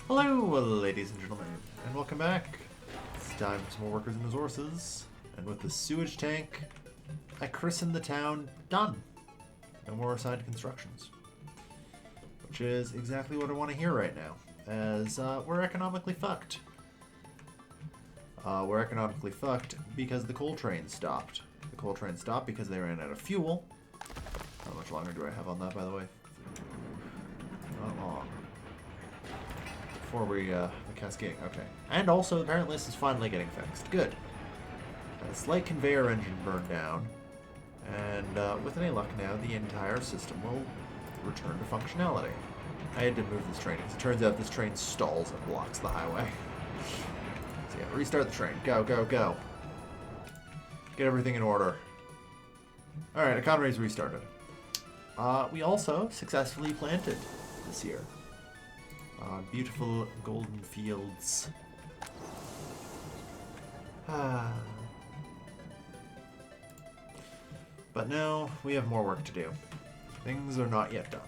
Hello, ladies and gentlemen, and welcome back. It's time for some more workers and resources. And with the sewage tank, I christened the town done. No more assigned constructions. Which is exactly what I want to hear right now, as we're economically fucked. We're economically fucked because the coal train stopped. The coal train stopped because they ran out of fuel. How much longer do I have on that, by the way? Not long. Before we cascading, okay. And also, apparently this is finally getting fixed. Good. A slight conveyor engine burned down, and with any luck now, the entire system will return to functionality. I had to move this train, because it turns out this train stalls and blocks the highway. So yeah, restart the train. Go, go, go. Get everything in order. Alright, economy's restarted. We also successfully planted this year. Beautiful golden fields. But now we have more work to do. Things are not yet done.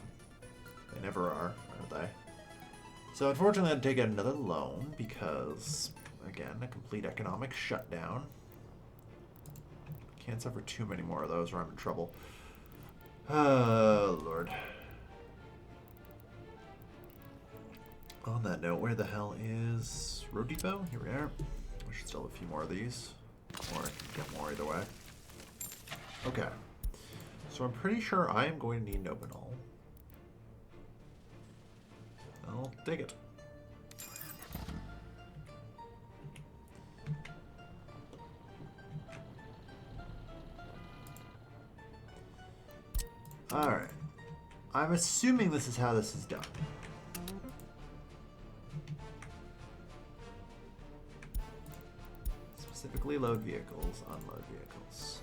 They never are they? So unfortunately I had to take out another loan because, again, a complete economic shutdown. Can't suffer too many more of those or I'm in trouble. Oh, Lord. On that note, where the hell is Road Depot? Here we are. I should still have a few more of these. Or I can get more either way. Okay. So I'm pretty sure I am going to need Nobanol. I'll dig it. Alright. I'm assuming this is how this is done. Specifically load vehicles, unload vehicles.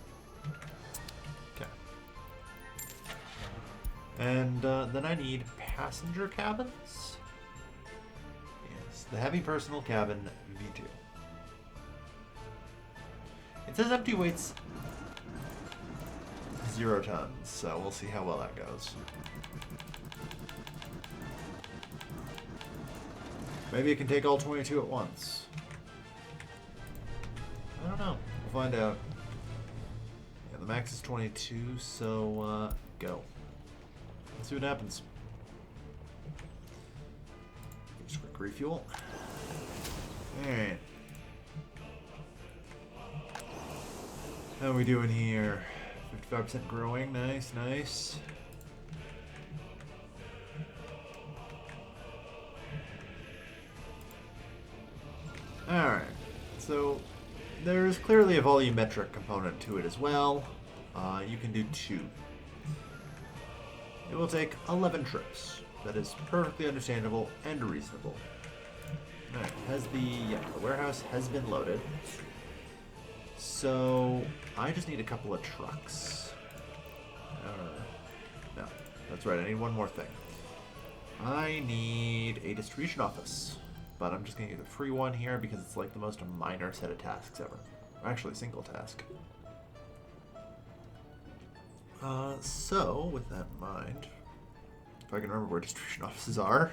Okay. And then I need passenger cabins? Yes, the heavy personal cabin V2. It says empty weights 0 tons, so we'll see how well that goes. Maybe it can take all 22 at once. I don't know. We'll find out. Yeah, the max is 22, so go. Let's see what happens. Just quick refuel. Alright. How are we doing here? 55% growing. Nice, nice. Alright. So there's clearly a volumetric component to it as well. You can do 2. It will take 11 trips. That is perfectly understandable and reasonable. Alright, the warehouse has been loaded. So I just need a couple of trucks. No, that's right, I need one more thing. I need a distribution office. But I'm just going to get a free one here because it's like the most minor set of tasks ever. Actually, a single task. So, with that in mind, if I can remember where distribution offices are.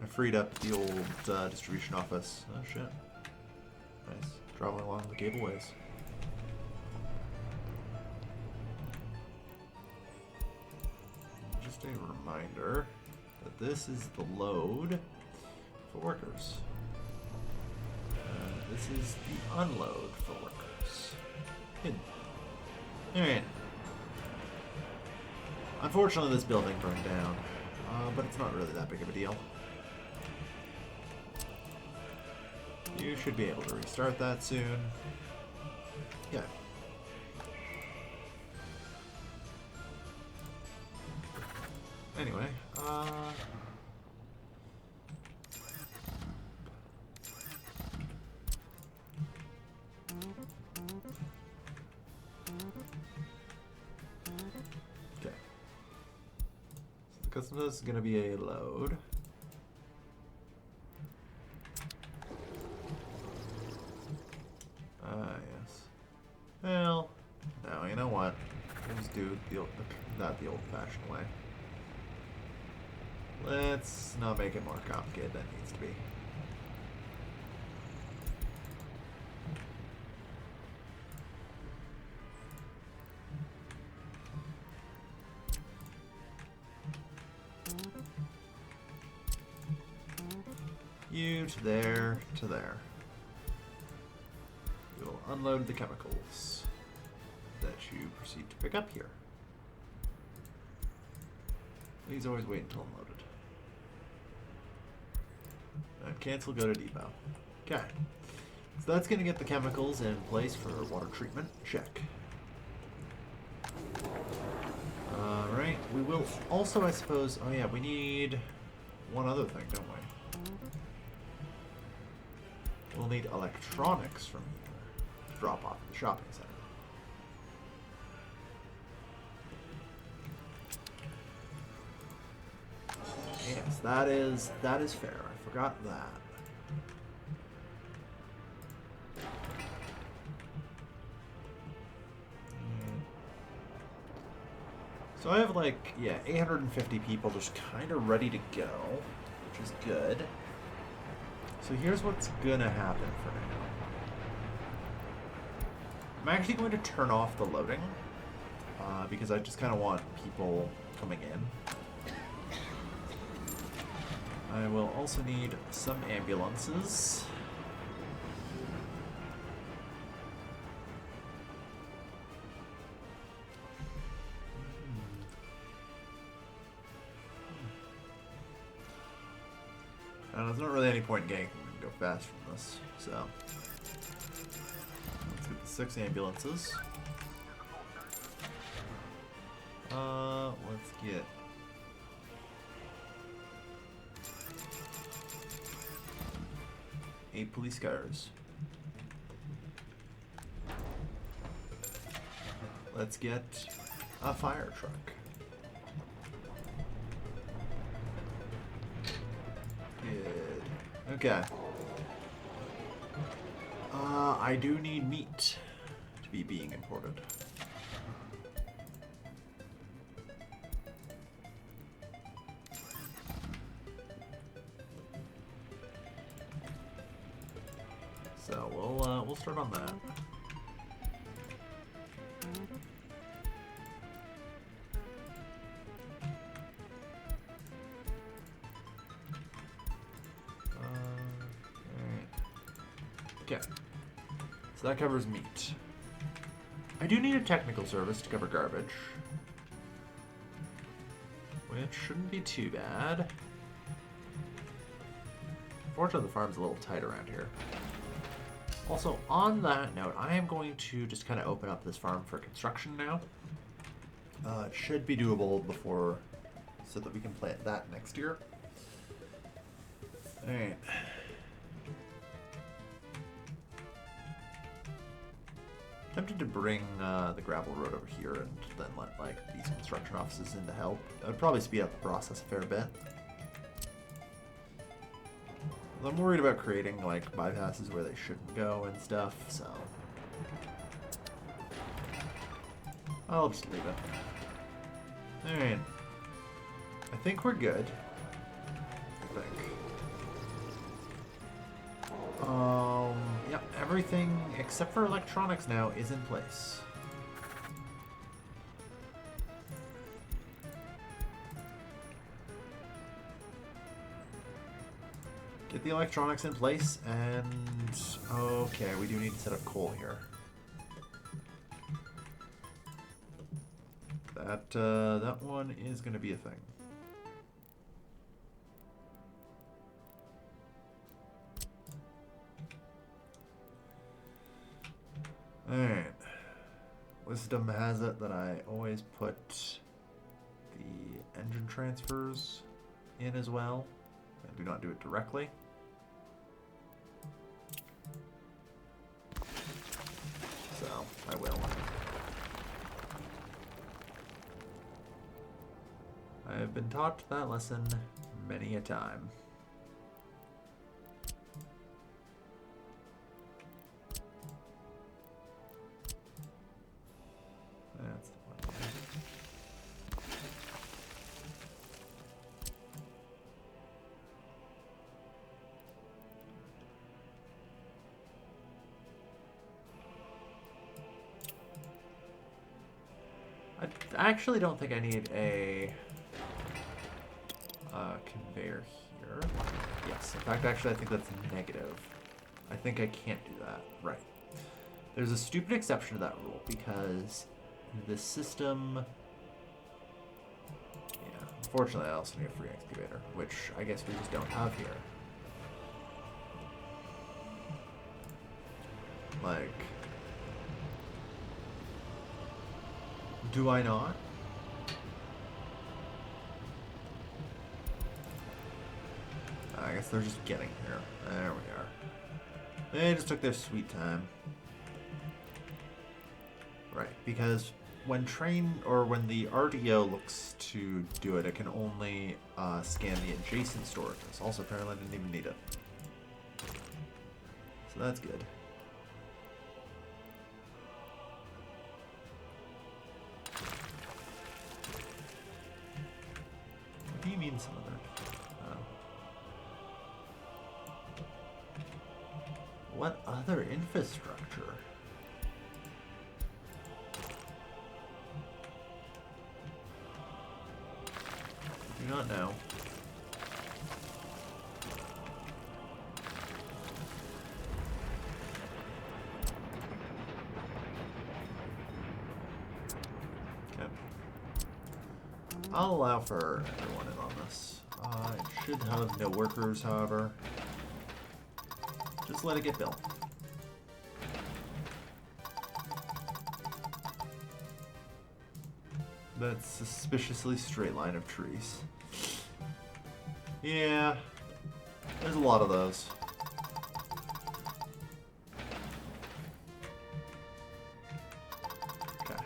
I freed up the old distribution office. Oh, shit. Nice. Traveling along the cableways. Just a reminder that this is the load for workers. This is the unload for workers. Hidden. Alright. Unfortunately, this building burned down, but it's not really that big of a deal. You should be able to restart that soon. Yeah. Anyway, okay. So this is going to be a load. Yes. Well, no, you know what? We'll just do the old-fashioned way. Let's not make it more complicated than it needs to be. You to there, to there. You'll unload the chemicals that you proceed to pick up here. Please always wait until unloaded. And cancel, go to depot. Okay. So that's going to get the chemicals in place for water treatment. Check. Alright, we will also, I suppose... Oh yeah, we need one other thing, don't we? We'll need electronics from here to drop off at the shopping center. Yes, that is fair. I forgot that. So I have like, yeah, 850 people just kind of ready to go, which is good. So here's what's gonna happen for now. I'm actually going to turn off the loading because I just kind of want people coming in. I will also need some ambulances. And there's not really any point in getting them to go fast from this, so let's get the 6 ambulances. Let's get eight police cars. Let's get a fire truck. Good. Okay. I do need meat to be being imported. So we'll start on that. Okay, so that covers meat. I do need a technical service to cover garbage, which shouldn't be too bad. Fortunately, the farm's a little tight around here. Also, on that note, I am going to just kind of open up this farm for construction now. It should be doable before, so that we can plant that next year. Alright. Tempted to bring the gravel road over here and then let like these construction offices in to help. That would probably speed up the process a fair bit. I'm worried about creating like bypasses where they shouldn't go and stuff, so I'll just leave it. Alright. I think we're good. I think. Yep, everything except for electronics now is in place. Get the electronics in place, and okay, we do need to set up coal here. That one is going to be a thing. Alright. Wisdom has it that I always put the engine transfers in as well. I do not do it directly. So, I will. I have been taught that lesson many a time. That's the one. actually don't think I need a conveyor here. Yes, in fact, actually, I think that's negative. I think I can't do that. Right. There's a stupid exception to that rule because the system... Yeah, unfortunately, I also need a free excavator, which I guess we just don't have here. Like... Do I not? I guess they're just getting here. There we are. They just took their sweet time. Right, because when when the RDO looks to do it, it can only scan the adjacent storages. Also, apparently I didn't even need it. So that's good. What do you mean some other? What other infrastructure? I do not know. Okay. I'll allow for everyone in on this. It should have no workers, however. Just let it get built. That's suspiciously straight line of trees. Yeah, there's a lot of those. Okay.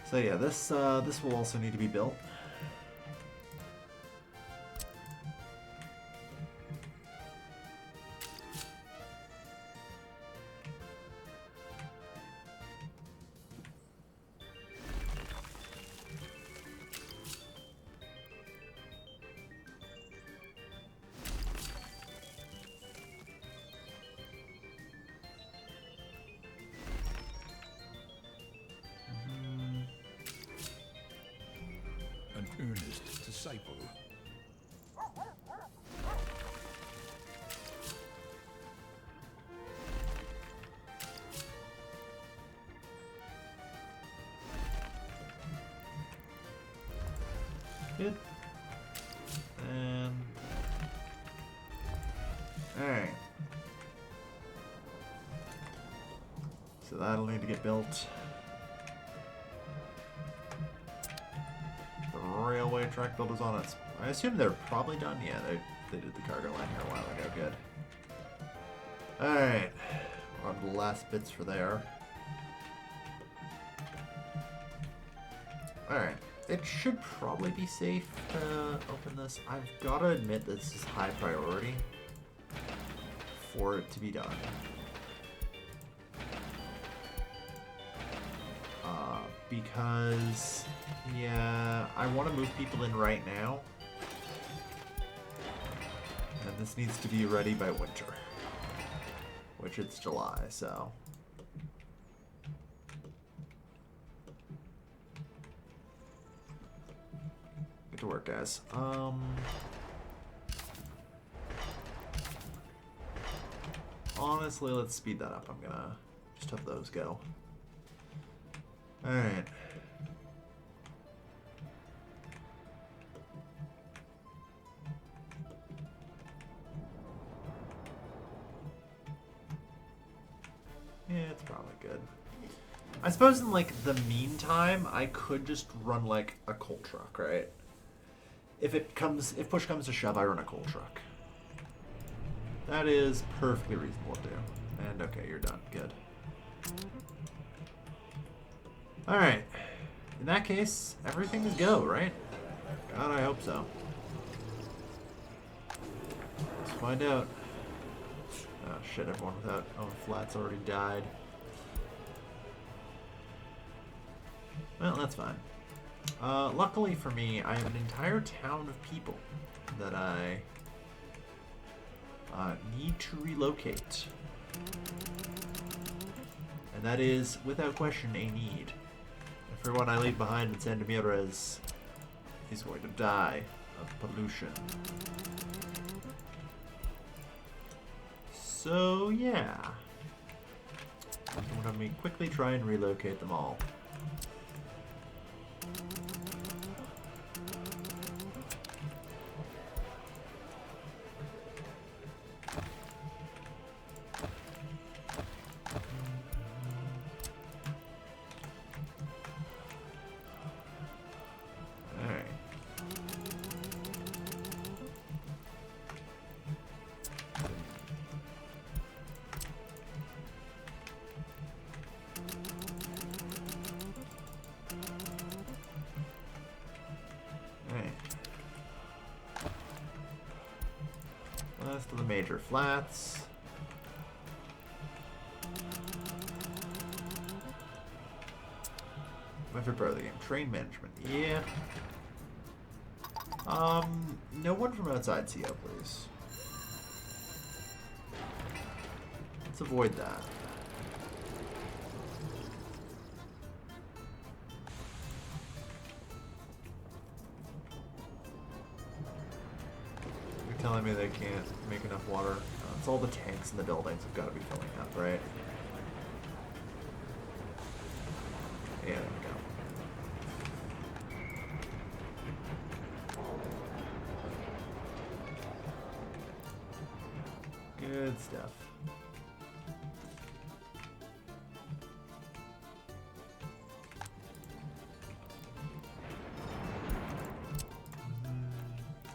So yeah, this will also need to be built. Earnest disciple. Good. And alright. So that'll need to get built. Railway track builders on it. I assume they're probably done. Yeah, they did the cargo line here a while ago. Good. Alright. On to the last bits for there. Alright. It should probably be safe to open this. I've got to admit this is high priority for it to be done. Because, yeah, I want to move people in right now. And this needs to be ready by winter. Which it's July, so. Get to work, guys. Honestly, let's speed that up. I'm gonna just have those go. Alright. Yeah, it's probably good. I suppose in, like, the meantime, I could just run, like, a coal truck, right? If push comes to shove, I run a coal truck. That is perfectly reasonable to do. And, okay, you're done. Good. Alright. In that case, everything is go, right? God, I hope so. Let's find out. Oh shit, everyone without own flats already died. Well, that's fine. Luckily for me, I have an entire town of people that I need to relocate. And that is, without question, a need. Everyone I leave behind in San Ramirez is going to die of pollution. So, yeah. Let me quickly try and relocate them all. Last of the major flats. My favorite part of the game, train management. Yeah. No one from outside CO, please. Let's avoid that. You're telling me they can't make enough water? It's all the tanks in the buildings have got to be filling up, right? Yeah, there we go. Good stuff.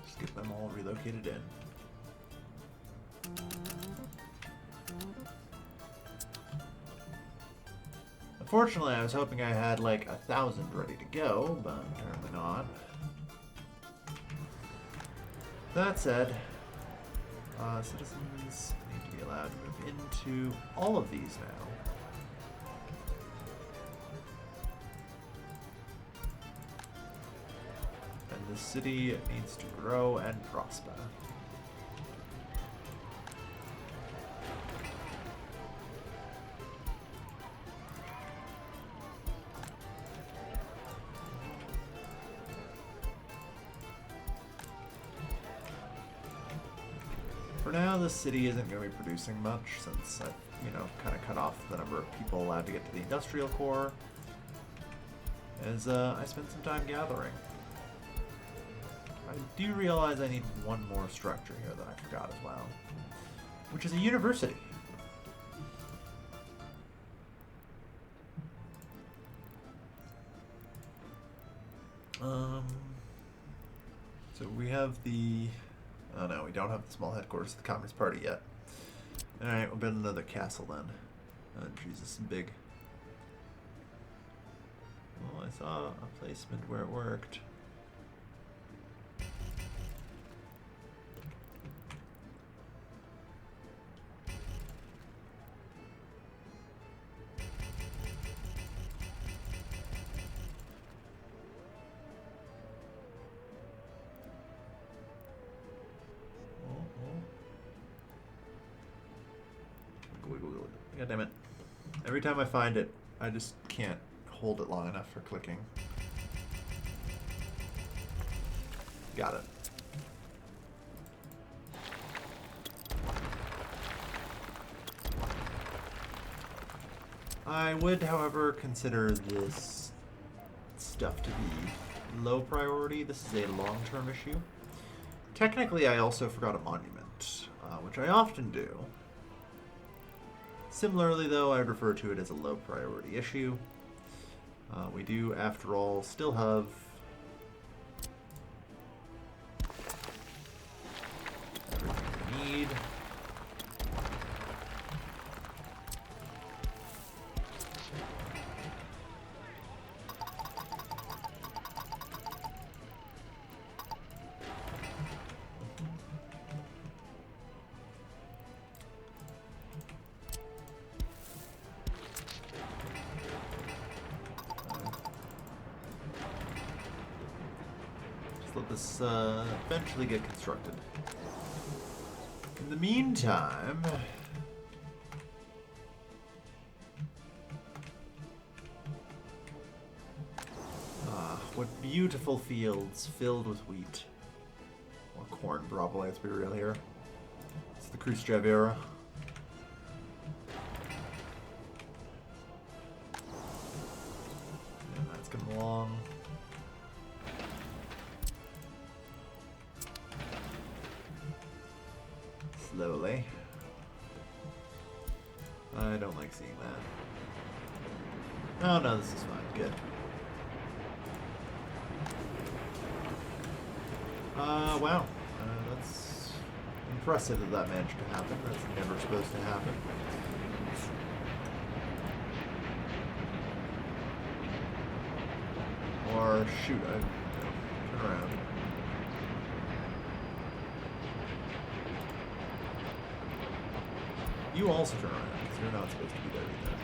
Just get them all relocated in. Unfortunately, I was hoping I had like 1,000 ready to go, but apparently not. That said, citizens need to be allowed to move into all of these now. And the city needs to grow and prosper. For now, the city isn't going to be producing much since I've, kind of cut off the number of people allowed to get to the industrial core, as I spent some time gathering. I do realize I need one more structure here that I forgot as well, which is a university. So we have the... Oh no, we don't have the small headquarters of the Communist Party yet. Alright, we'll build another castle then. Oh Jesus, big. Well, I saw a placement where it worked. God damn it. Every time I find it, I just can't hold it long enough for clicking. Got it. I would, however, consider this stuff to be low priority. This is a long-term issue. Technically, I also forgot a monument, which I often do. Similarly, though, I'd refer to it as a low priority issue. We do, after all, still have everything we need. Let this eventually get constructed. In the meantime, What beautiful fields filled with wheat. Or corn, probably, let's be real here. It's the Khrushchev era. Yeah, that's coming along. Slowly. I don't like seeing that. Oh no, this is fine. Good. Wow. That's impressive that that managed to happen. That's never supposed to happen. Or shoot, turn around. You also turn around, because you're not supposed to be there either.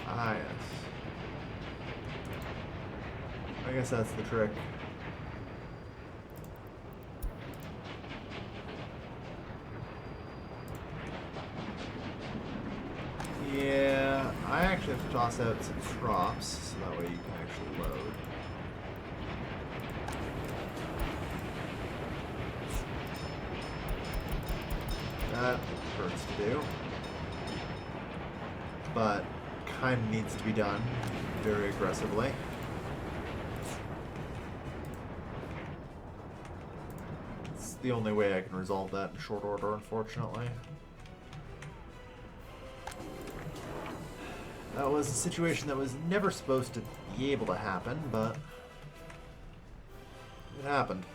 Ah, yes. I guess that's the trick. Yeah, I actually have to toss out some crops, so that way you can actually load. That hurts to do. But kind of needs to be done very aggressively. It's the only way I can resolve that in short order, unfortunately. That was a situation that was never supposed to be able to happen, but it happened.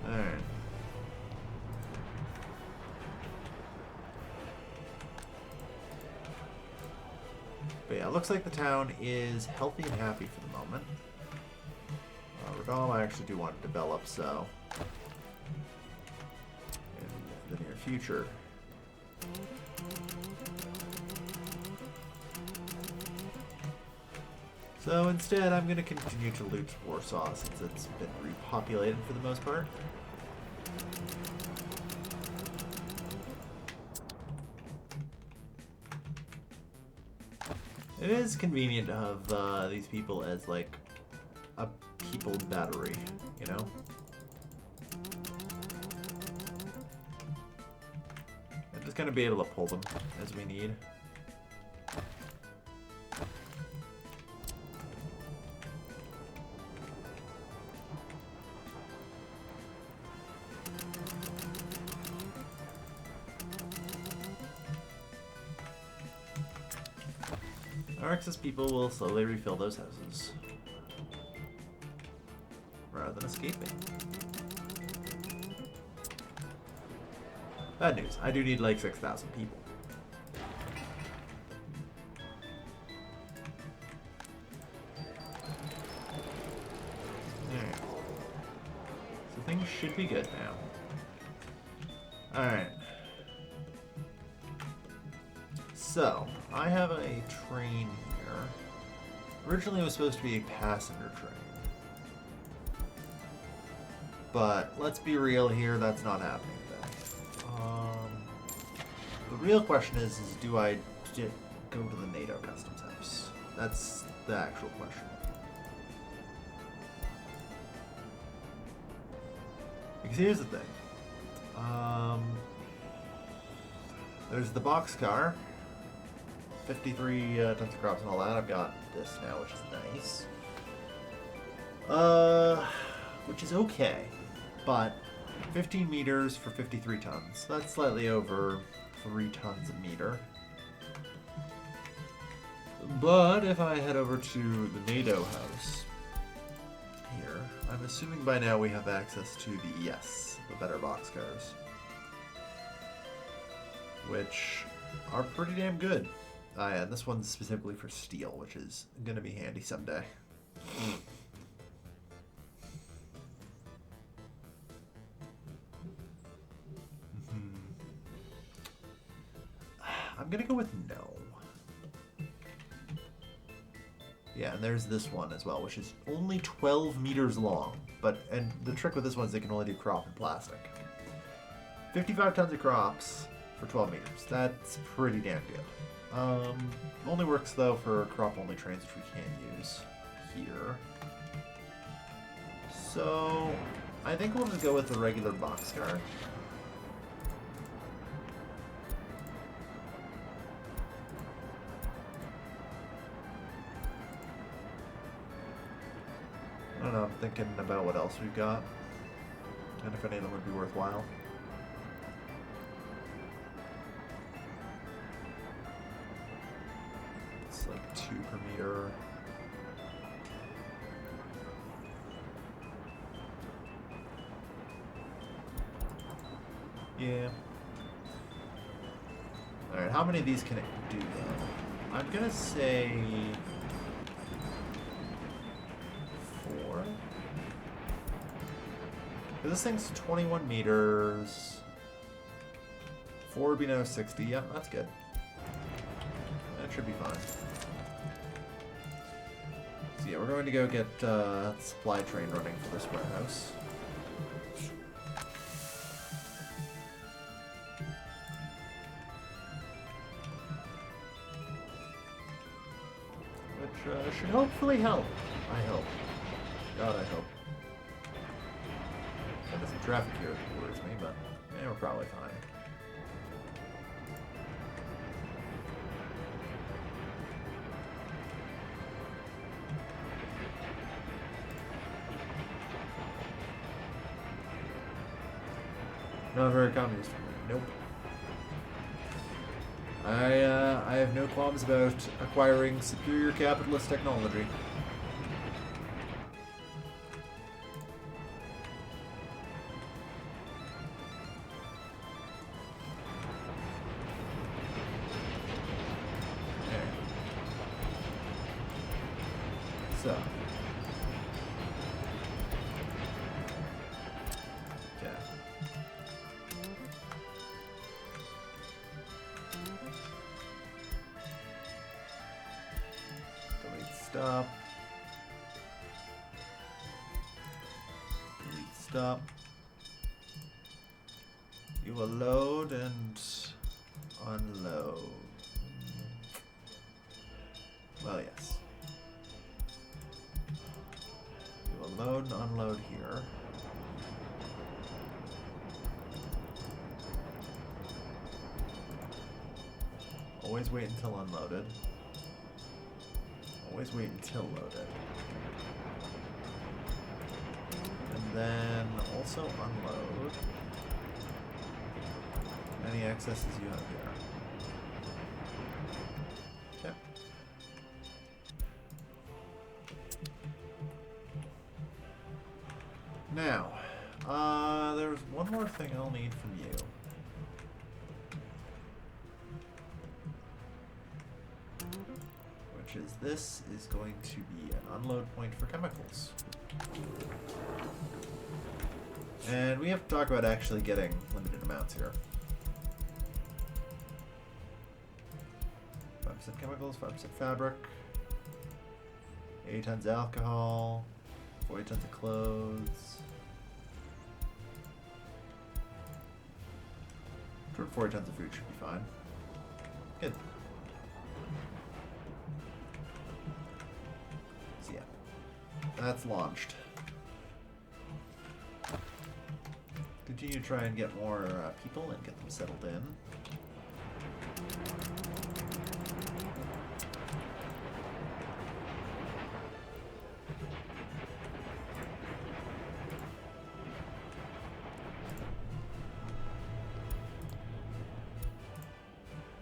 Alright. But yeah, it looks like the town is healthy and happy for the moment. Radom I actually do want to develop, so in the near future. So instead, I'm going to continue to loot Warsaw since it's been repopulated for the most part. It is convenient to have these people as like a people battery, you know? I'm just going to be able to pull them as we need. Our excess people will slowly refill those houses, rather than escaping. Bad news, I do need like 6,000 people. Alright. So things should be good now. Alright. So, I have a train here. Originally it was supposed to be a passenger train. But, let's be real here, that's not happening today. The real question is do I go to the NATO customs house? That's the actual question. Because here's the thing. There's the boxcar. 53 tons of crops and all that. I've got this now, which is nice. Which is okay. But 15 meters for 53 tons. That's slightly over 3 tons a meter. But if I head over to the NATO house here, I'm assuming by now we have access to the better boxcars. Which are pretty damn good. And this one's specifically for steel, which is going to be handy someday. I'm going to go with no. Yeah, and there's this one as well, which is only 12 meters long. And the trick with this one is they can only do crop and plastic. 55 tons of crops for 12 meters. That's pretty damn good. Only works though for crop-only trains, which we can use here. So I think we'll just go with the regular boxcar. I don't know, I'm thinking about what else we've got, and if any of them would be worthwhile. It's like 2 per meter. Yeah. Alright, how many of these can it do though? I'm gonna say 4. This thing's 21 meters. 4 would be another 60. Yep, that's good. That should be fine. So yeah, we're going to go get supply train running for this warehouse. Which should hopefully help. I hope. God, I hope. There's some traffic here that worries me, but we're probably fine. Not very communist. Nope. I have no qualms about acquiring superior capitalist technology. Okay. So. Okay. Stop. Delete stop. You will load and unload. Well, yes. You will load and unload here. Always wait until unloaded. Always wait until loaded. And then also unload any excesses you have here. Okay. Now, there's one more thing I'll need from you. This is going to be an unload point for chemicals. And we have to talk about actually getting limited amounts here. 5% chemicals, 5% fabric, 80 tons alcohol, 40 tons of clothes, 40 tons of food should be fine. Good. That's launched. Continue to try and get more people and get them settled in.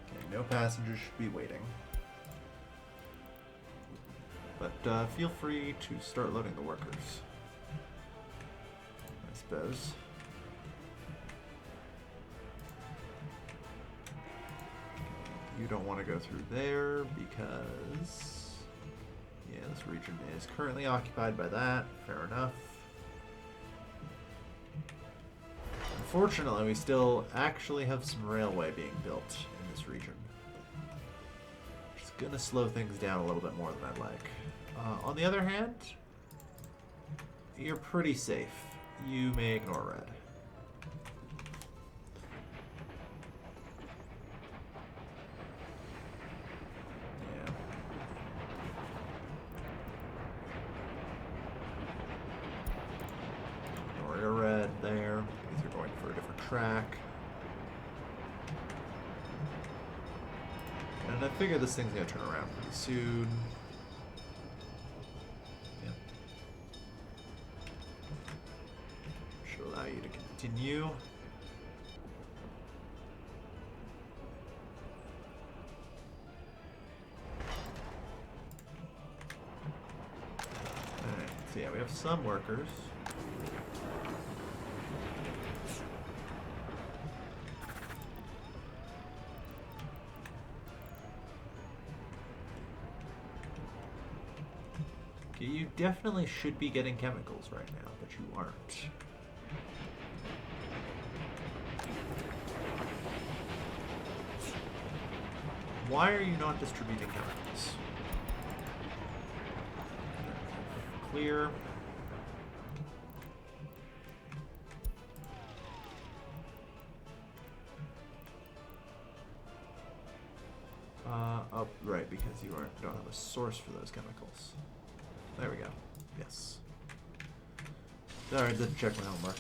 Okay, no passengers should be waiting. But feel free to start loading the workers, I suppose. You don't want to go through there because, yeah, this region is currently occupied by that. Fair enough. Unfortunately, we still actually have some railway being built in this region. Which is going to slow things down a little bit more than I'd like. On the other hand, you're pretty safe. You may ignore red. track. And I figure this thing's gonna turn around pretty soon. Yeah. Should allow you to continue. Alright, so yeah, we have some workers. You definitely should be getting chemicals right now, but you aren't. Why are you not distributing chemicals? Clear. Oh, right, because you don't have a source for those chemicals. There we go. Yes. Alright, didn't check my homework.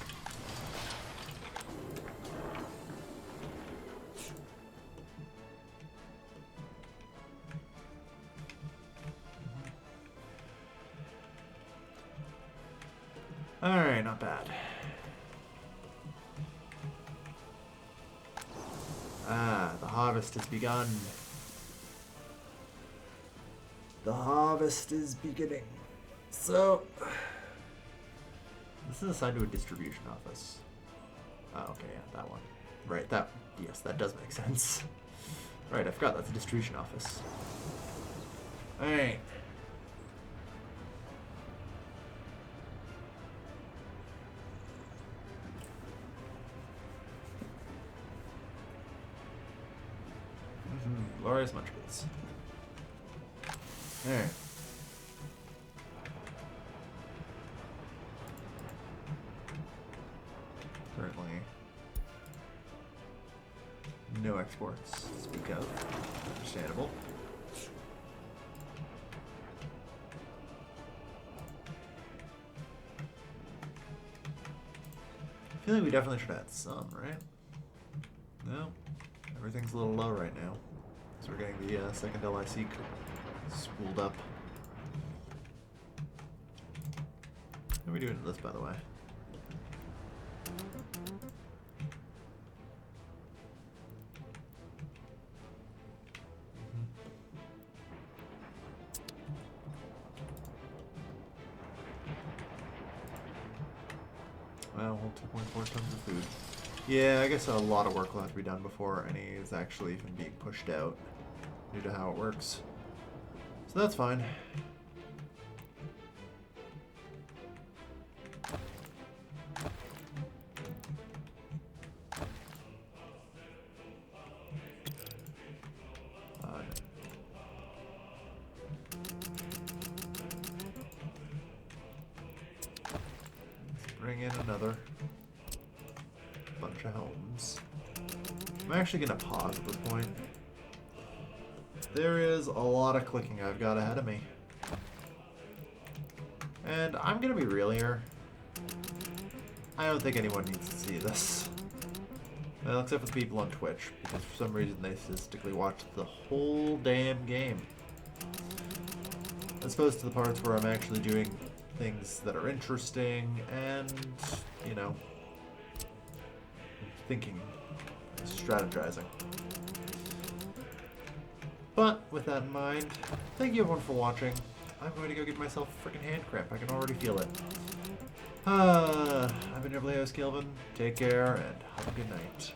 Alright, not bad. Ah, the harvest has begun. The harvest is beginning. So, this is assigned to a distribution office. Oh, okay, yeah, that one. Right, yes, that does make sense. Right, I forgot that's a distribution office. Alright. Glorious munchkins. Alright. Currently, no exports to speak of. Understandable. I feel like we definitely should add some, right? No? Everything's a little low right now. So we're getting the second LIC spooled up. How are we doing this, by the way? Well, 2.4 tons of food. Yeah, I guess a lot of work will have to be done before any is actually even being pushed out due to how it works. So that's fine. Let's bring in another bunch of homes. I'm actually going to pause at this point. There is a lot of clicking I've got ahead of me. And I'm going to be real here. I don't think anyone needs to see this. Well, except for the people on Twitch, because for some reason they statistically watch the whole damn game. As opposed to the parts where I'm actually doing things that are interesting and, you know, thinking, strategizing. But with that in mind, thank you everyone for watching. I'm going to go give myself a freaking hand cramp. I can already feel it. I've been your host, Kelvin. Take care and have a good night.